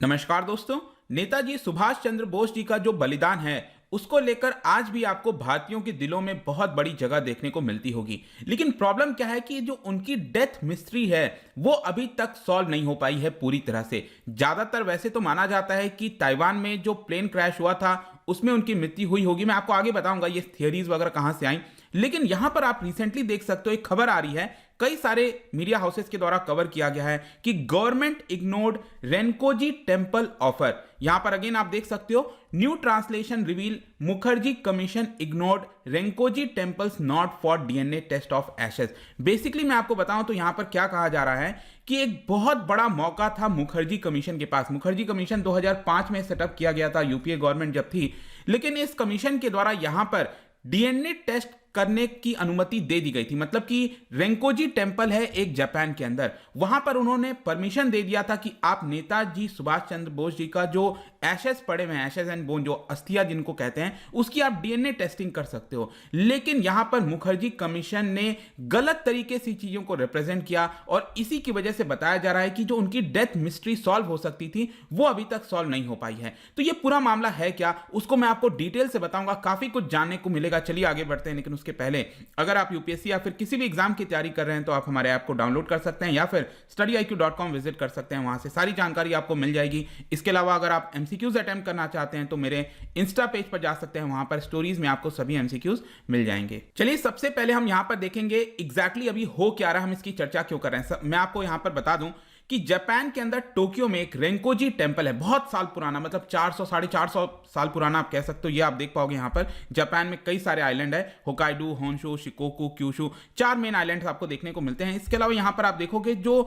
नमस्कार दोस्तों। नेताजी सुभाष चंद्र बोस जी का जो बलिदान है उसको लेकर आज भी आपको भारतीयों के दिलों में बहुत बड़ी जगह देखने को मिलती होगी। लेकिन प्रॉब्लम क्या है कि जो उनकी डेथ मिस्ट्री है वो अभी तक सॉल्व नहीं हो पाई है पूरी तरह से। ज्यादातर वैसे तो माना जाता है कि ताइवान में जो प्लेन क्रैश हुआ था उसमें उनकी मृत्यु हुई होगी। मैं आपको आगे बताऊंगा ये थियरीज वगैरह कहां से आई। लेकिन यहां पर आप रिसेंटली देख सकते हो एक खबर आ रही है, कई सारे मीडिया हाउसेस के द्वारा कवर किया गया है कि government ignored Renkoji temple offer. यहां पर अगेन आप देख सकते हो new translation reveal Mukherjee commission ignored Renkoji temples not for DNA test of ashes. Basically मैं आपको बताऊं तो यहां पर क्या कहा जा रहा है कि एक बहुत बड़ा मौका था मुखर्जी कमीशन के पास। मुखर्जी कमीशन 2005 में सेटअप किया गया था, यूपीए गवर्नमेंट जब थी। लेकिन इस कमीशन के द्वारा यहां पर डीएनए टेस्ट करने की अनुमति दे दी गई थी। मतलब कि रेंकोजी टेम्पल है एक जापान के अंदर, वहां पर उन्होंने परमिशन दे दिया था कि आप नेताजी सुभाष चंद्र बोस जी का जो एशेस पड़े हुए हैं, एशेस एंड बोन जो अस्थियां जिनको कहते हैं, उसकी आप डीएनए टेस्टिंग कर सकते हो। लेकिन यहां पर मुखर्जी कमीशन ने गलत तरीके से चीजों को रिप्रेजेंट किया और इसी की वजह से बताया जा रहा है कि जो उनकी डेथ मिस्ट्री सॉल्व हो सकती थी वो अभी तक सॉल्व नहीं हो पाई है। तो ये पूरा मामला है क्या, उसको मैं आपको डिटेल से बताऊंगा। काफी कुछ जानने को मिलेगा। चलिए आगे बढ़ते हैं। लेकिन उसके पहले अगर आप यूपीएससी या फिर किसी भी एग्जाम की तैयारी कर रहे हैं तो आप हमारे ऐप को डाउनलोड कर सकते हैं या फिर studyIQ.com विजिट कर सकते हैं। वहां से सारी जानकारी आपको मिल जाएगी। इसके अलावा अगर आप एमसीक्यूज अटेम्प्ट करना चाहते हैं तो मेरे इंस्टा पेज पर जा सकते हैं, वहां पर स्टोरीज में आपको सभी एमसीक्यूज मिल जाएंगे। चलिए सबसे पहले हम यहां पर देखेंगे एग्जैक्टली अभी हो क्या रहा है, हम इसकी चर्चा क्यों कर रहे हैं। मैं आपको यहां पर बता दूं कि जापान के अंदर टोक्यो में एक रेंकोजी टेम्पल है, बहुत साल पुराना, मतलब 400 450 साल पुराना आप कह सकते हो। ये आप देख पाओगे यहाँ पर जापान में कई सारे आइलैंड है, Hokkaido, Honshu, Shikoku, Kyushu, 4 main island आपको देखने को मिलते हैं। इसके अलावा यहाँ पर आप देखोगे जो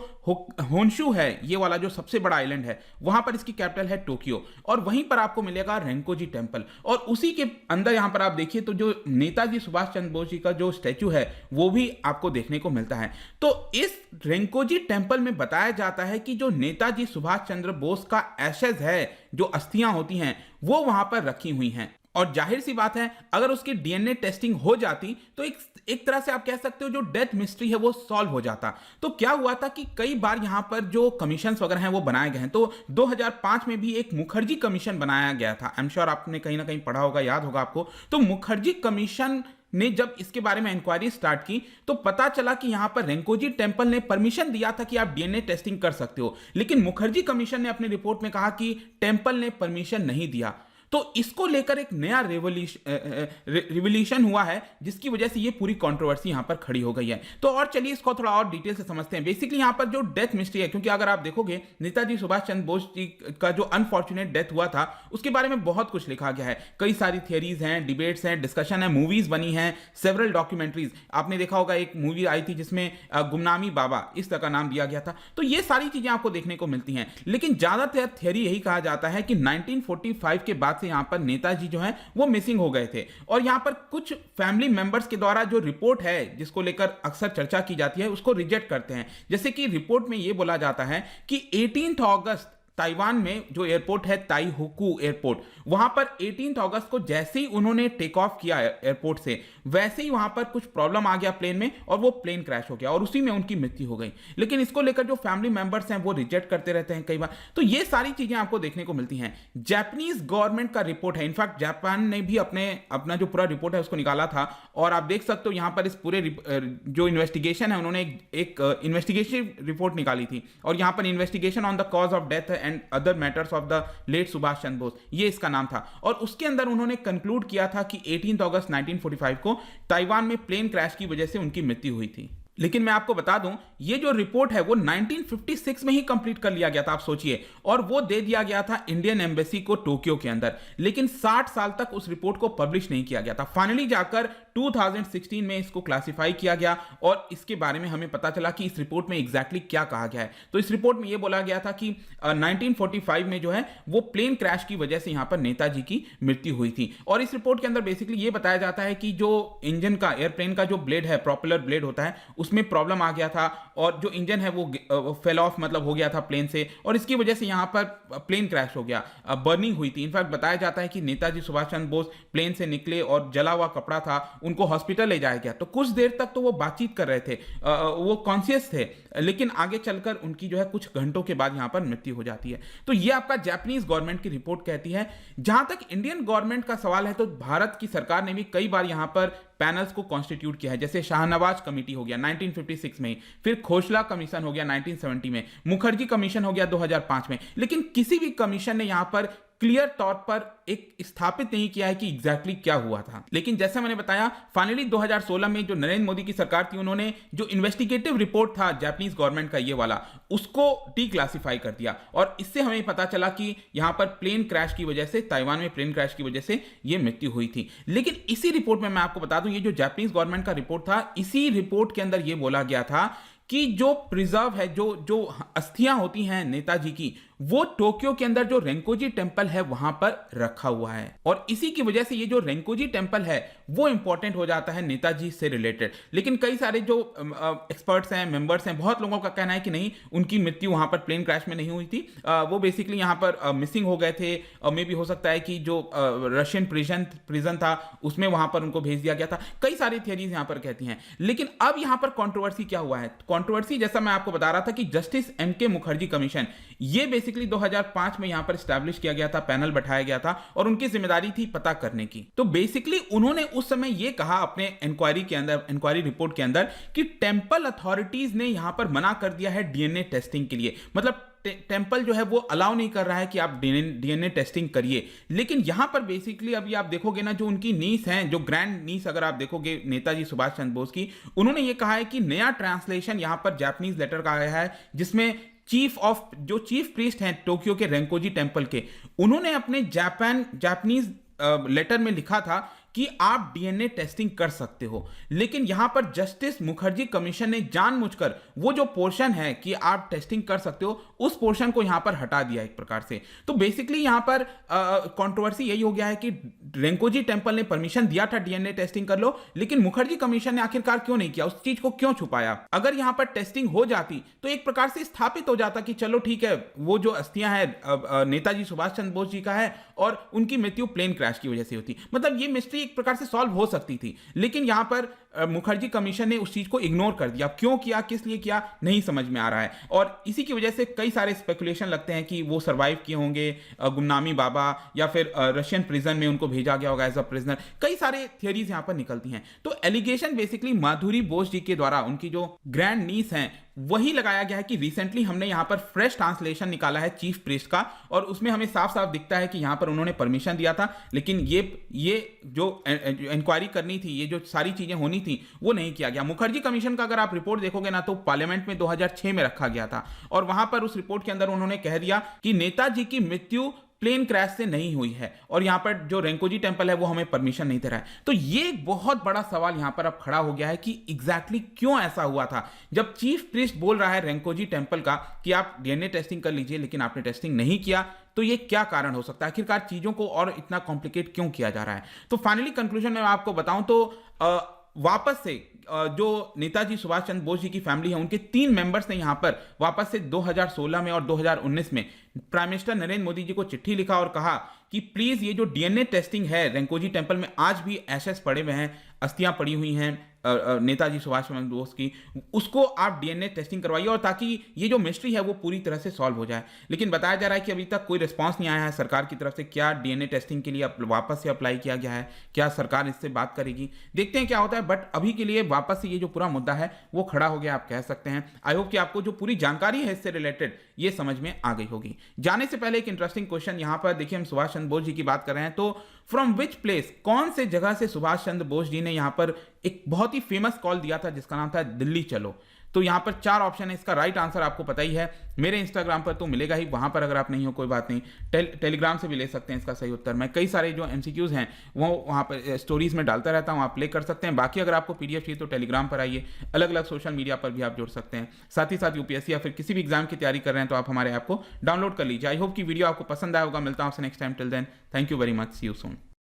होन्शु है, ये वाला जो सबसे बड़ा आइलैंड है, वहां पर इसकी कैपिटल है टोक्यो और वहीं पर आपको मिलेगा रेंकोजी टेम्पल। और उसी के अंदर यहाँ पर आप देखिए तो जो नेताजी सुभाष चंद्र बोस जी का जो स्टैचू है वो भी आपको देखने को मिलता है। तो इस रेंकोजी टेम्पल में बताया जाता है कि जो नेताजी सुभाष चंद्र बोस का एशेज है, जो अस्थियां होती हैं, वो वहां पर रखी हुई हैं। और जाहिर सी बात है अगर उसकी डीएनए टेस्टिंग हो जाती तो एक तरह से आप कह सकते हो जो डेथ मिस्ट्री है वो सॉल्व हो जाता। तो क्या हुआ था कि कई बार यहां पर जो कमीशंस वगैरह हैं वो बनाए गए हैं। तो 2005 में भी एक मुखर्जी कमीशन बनाया गया था। आई एम श्योर आपने कहीं ना कहीं पढ़ा होगा, याद होगा आपको। तो मुखर्जी कमीशन ने जब इसके बारे में इंक्वायरी स्टार्ट की तो पता चला कि यहां पर रेंकोजी टेम्पल ने परमिशन दिया था कि आप डीएनए टेस्टिंग कर सकते हो, लेकिन मुखर्जी कमीशन ने अपनी रिपोर्ट में कहा कि टेम्पल ने परमिशन नहीं दिया। तो इसको लेकर एक नया रिवोल्यूशन हुआ है जिसकी वजह से ये पूरी कंट्रोवर्सी यहां पर खड़ी हो गई है। तो और चलिए इसको थोड़ा और डिटेल से समझते हैं। बेसिकली यहां पर जो डेथ मिस्ट्री है, क्योंकि अगर आप देखोगे नेताजी सुभाष चंद्र बोस जी का जो अनफॉर्चुनेट डेथ हुआ था उसके बारे में बहुत कुछ लिखा गया है। कई सारी थियरीज हैं, डिबेट्स हैं, डिस्कशन है, मूवीज बनी हैं, सेवरल डॉक्यूमेंट्रीज। आपने देखा होगा एक मूवी आई थी जिसमें गुमनामी बाबा इस तरह का नाम दिया गया था। तो ये सारी चीजें आपको देखने को मिलती हैं। लेकिन ज्यादातर थियरी यही कहा जाता है कि 1945 के बाद यहां पर नेताजी जो है वो मिसिंग हो गए थे। और यहां पर कुछ फैमिली मेंबर्स के द्वारा जो रिपोर्ट है जिसको लेकर अक्सर चर्चा की जाती है उसको रिजेक्ट करते हैं। जैसे कि रिपोर्ट में यह बोला जाता है कि 18 अगस्त ताइवान में जो एयरपोर्ट है ताइहुकू एयरपोर्ट, वहां पर 18 अगस्त को जैसे ही उन्होंने टेक ऑफ किया एयरपोर्ट से, वैसे ही वहां पर कुछ प्रॉब्लम आ गया प्लेन में और वो प्लेन क्रैश हो गया और उसी में उनकी मृत्यु हो गई। लेकिन इसको लेकर जो फैमिली मेंबर्स हैं वो रिजेक्ट करते रहते हैं कई बार। तो ये सारी चीजें आपको देखने को मिलती हैं। जापानीज गवर्नमेंट का रिपोर्ट है, इनफैक्ट जापान ने भी अपना जो पूरा रिपोर्ट है उसको निकाला था। और आप देख सकते हो यहां पर इस पूरे जो इन्वेस्टिगेशन है उन्होंने एक इन्वेस्टिगेशन रिपोर्ट निकाली थी और यहां पर investigation on the cause of death and other matters of the late Subhash Chandra Bose, ये इसका नाम था। और उसके अंदर उन्होंने कंक्लूड किया था कि 18 अगस्त 1945 को ताइवान में प्लेन क्रैश की वजह से उनकी मृत्यु हुई थी। लेकिन मैं आपको बता दूं ये जो रिपोर्ट है वो 1956 में ही कंप्लीट कर लिया गया था, आप सोचिए, और वो दे दिया गया था इंडियन एम्बेसी को टोक्यो के अंदर। लेकिन 60 साल तक उस रिपोर्ट को पब्लिश नहीं किया गया था। फाइनली जाकर 2016 में इसको क्लासिफाई किया गया और इसके बारे में हमें पता चला कि इस रिपोर्ट में एग्जैक्टली क्या कहा गया है। तो इस रिपोर्ट में यह बोला गया था कि 1945 में जो है वो प्लेन क्रैश की वजह से यहां पर नेताजी की मृत्यु हुई थी। और इस रिपोर्ट के अंदर बेसिकली ये बताया जाता है कि जो इंजन का, एयरप्लेन का जो ब्लेड है, प्रोपेलर ब्लेड होता है, उसमें प्रॉब्लम आ गया था और जो इंजन है वो फेल ऑफ, मतलब हो गया था प्लेन से, और इसकी वजह से यहां पर प्लेन क्रैश हो गया, बर्निंग हुई थी। इनफैक्ट बताया जाता है कि नेताजी सुभाष चंद्र बोस प्लेन से निकले और जला हुआ कपड़ा था उनको हॉस्पिटल ले जाया गया, तो कुछ देर तक तो वो बातचीत कर रहे थे, वो कॉन्शियस थे, लेकिन आगे चलकर उनकी जो है कुछ घंटों के बाद यहां पर मृत्यु हो जाती है। तो ये आपका जापानीज गवर्नमेंट की रिपोर्ट कहती है। जहां तक इंडियन गवर्नमेंट का सवाल है, तो भारत की सरकार ने भी कई बार यहां पर पैनल्स को कॉन्स्टिट्यूट किया है, जैसे शाहनवाज कमेटी हो गया 1956 में, फिर खोसला कमीशन हो गया 1970 में, मुखर्जी कमीशन हो गया 2005 में, लेकिन किसी भी कमीशन ने यहां पर क्लियर तौर पर एक स्थापित नहीं किया है कि एग्जैक्टली क्या हुआ था। लेकिन जैसे मैंने बताया, फाइनली 2016 में जो नरेंद्र मोदी की सरकार थी, उन्होंने जो इन्वेस्टिगेटिव रिपोर्ट था जापानीज गवर्नमेंट का ये वाला, उसको डीक्लासिफाई कर दिया, और इससे हमें पता चला कि यहां पर प्लेन क्रैश की वजह से, ताइवान में प्लेन क्रैश की वजह से ये मृत्यु हुई थी। लेकिन इसी रिपोर्ट में मैं आपको बता दूं, ये जो जापानीज गवर्नमेंट का रिपोर्ट था, इसी रिपोर्ट के अंदर ये बोला गया था कि जो प्रिजर्व है, जो अस्थियां होती हैं नेताजी की, वो टोक्यो के अंदर जो रेंकोजी टेम्पल है वहां पर रखा हुआ है, और इसी की वजह से ये जो रेंकोजी टेम्पल है वो इंपॉर्टेंट हो जाता है नेताजी से रिलेटेड। लेकिन कई सारे जो एक्सपर्ट्स हैं, मेंबर्स हैं, बहुत लोगों का कहना है कि नहीं, उनकी मृत्यु वहां पर प्लेन क्रैश में नहीं हुई थी, वो बेसिकली यहां पर मिसिंग हो गए थे, और मे भी हो सकता है कि जो रशियन प्रिजन था उसमें वहां पर उनको भेज दिया गया था। कई सारी थियरीज यहां पर कहती हैं। लेकिन अब यहां पर कॉन्ट्रोवर्सी क्या हुआ है? कॉन्ट्रोवर्सी, जैसा मैं आपको बता रहा था कि जस्टिस एम.के. मुखर्जी कमीशन, ये बेसिकली 2005 में यहां पर स्टैब्लिश किया गया था, पैनल बैठाया गया था, और उनकी जिम्मेदारी थी पता करने की। तो बेसिकली उन्होंने उस समय यह कहा अपने इंक्वायरी के अंदर, इंक्वायरी रिपोर्ट के अंदर, कि टेंपल अथॉरिटीज ने यहां पर मना कर दिया है डीएनए टेस्टिंग के लिए। मतलब टेंपल जो है वो अलाउ नहीं कर रहा है कि आप डीएनए टेस्टिंग करिए। लेकिन यहां पर बेसिकली अभी आप देखोगे ना, जो उनकी नीस हैं, जो ग्रैंड नीस अगर आप देखोगे नेताजी सुभाष चंद्र बोस की, उन्होंने ये कहा है कि नया ट्रांसलेशन यहां पर जापानीज लेटर का आया है, जिसमें चीफ प्रीस्ट हैं टोक्यो के रेंकोजी टेंपल के, उन्होंने अपने जापानीज लेटर में लिखा था कि आप डीएनए टेस्टिंग कर सकते हो। लेकिन यहां पर जस्टिस मुखर्जी कमीशन ने जानबूझकर वो जो पोर्शन है कि आप टेस्टिंग कर सकते हो, उस पोर्शन को यहां पर हटा दिया एक प्रकार से। तो बेसिकली यहां पर कंट्रोवर्सी यही हो गया है कि रेंकोजी टेंपल ने परमिशन दिया था डीएनए टेस्टिंग कर लो, लेकिन मुखर्जी कमीशन ने आखिरकार क्यों नहीं किया, उस चीज को क्यों छुपाया? अगर यहां पर टेस्टिंग हो जाती तो एक प्रकार से स्थापित हो जाता कि चलो ठीक है, वो जो अस्थियां हैं नेताजी सुभाष चंद्र बोस जी का है, और उनकी मृत्यु प्लेन क्रैश की वजह से होती। मतलब ये मिस्ट्री एक प्रकार से सॉल्व हो सकती थी। लेकिन यहां पर मुखर्जी कमीशन ने उस चीज को इग्नोर कर दिया। क्यों किया, किस लिए किया, नहीं समझ में आ रहा है। और इसी की वजह से कई सारे स्पेकुलेशन लगते हैं कि वो सरवाइव किए होंगे, गुमनामी बाबा, या फिर रशियन प्रिजन में उनको भेजा गया होगा एज अ प्रिजनर। कई सारे थियरीज यहां पर निकलती हैं। तो एलिगेशन बेसिकली माधुरी बोस जी के द्वारा, उनकी जो ग्रैंड नीस हैं, वही लगाया गया है कि रिसेंटली हमने यहां पर फ्रेश ट्रांसलेशन निकाला है चीफ प्रीस्ट का, और उसमें हमें साफ साफ दिखता है कि यहां पर उन्होंने परमिशन दिया था, लेकिन ये जो इंक्वायरी करनी थी, ये जो सारी चीजें होनी थी, वो नहीं किया गया। मुखर्जी कमीशन का अगर आप रिपोर्ट देखोगे ना, तो पार्लियामेंट में 2006 में रखा गया था, और वहां पर उस रिपोर्ट के अंदर उन्होंने कह दिया कि नेताजी की मृत्यु प्लेन क्रैश से नहीं हुई है, और यहां पर जो रेंकोजी टेंपल है वो हमें परमिशन नहीं दे रहा है। तो ये एक बहुत बड़ा सवाल यहां पर अब खड़ा हो गया है कि एग्जैक्टली क्यों ऐसा हुआ था। जब चीफ प्रीस्ट बोल रहा है रेंकोजी टेंपल का कि आप डीएनए टेस्टिंग कर लीजिए, लेकिन आपने टेस्टिंग नहीं किया, तो ये क्या कारण हो सकता है? आखिरकार चीजों को और इतना कॉम्प्लिकेट क्यों किया जा रहा है? तो फाइनली कंक्लूजन में आपको बताऊं तो वापस से जो नेताजी सुभाष चंद्र बोस जी की फैमिली है, उनके 3 मेंबर्स ने यहां पर वापस से 2016 में और 2019 में प्राइम मिनिस्टर नरेंद्र मोदी जी को चिट्ठी लिखा और कहा कि प्लीज ये जो डीएनए टेस्टिंग है रेंकोजी टेंपल में, आज भी एशेस पड़े हुए हैं, अस्थियां पड़ी हुई हैं नेताजी सुभाष चंद्र बोस की, उसको आप डीएनए टेस्टिंग करवाइए, और ताकि ये जो मिस्ट्री है वो पूरी तरह से सॉल्व हो जाए। लेकिन बताया जा रहा है कि अभी तक कोई रिस्पांस नहीं आया है सरकार की तरफ से। क्या डीएनए टेस्टिंग के लिए वापस से अप्लाई किया गया है? क्या सरकार इससे बात करेगी? देखते हैं क्या होता है। बट अभी के लिए वापस से ये जो पूरा मुद्दा है वो खड़ा हो गया, आप कह सकते हैं। आई होप कि आपको जो पूरी जानकारी है इससे रिलेटेड ये समझ में आ गई होगी। जाने से पहले एक इंटरेस्टिंग क्वेश्चन यहां पर देखिए, हम सुभाष चंद्र बोस जी की बात कर रहे हैं, तो फ्रॉम विच प्लेस, कौन से जगह से सुभाष चंद्र बोस जी ने यहां पर एक बहुत ही फेमस कॉल दिया था जिसका नाम था दिल्ली चलो? तो यहां पर 4 ऑप्शन है, इसका राइट आंसर आपको पता ही है। मेरे इंस्टाग्राम पर तो मिलेगा ही, वहां पर अगर आप नहीं हो कोई बात नहीं, टेलीग्राम से भी ले सकते हैं इसका सही उत्तर। मैं कई सारे जो एमसीक्यूज हैं वो वहां पर स्टोरीज में डालता रहता हूं, आप प्ले कर सकते हैं। बाकी अगर आपको पीडीएफ चाहिए तो टेलीग्राम पर आइए, अलग अलग सोशल मीडिया पर भी आप जुड़ सकते हैं। साथ ही साथ यूपीएससी या फिर किसी भी एग्जाम की तैयारी कर रहे हैं तो आप हमारे ऐप को डाउनलोड कर लीजिए। आई होप कि वीडियो आपको पसंद आया होगा। मिलता हूं आपसे next time. Till then, thank you very much, see you soon.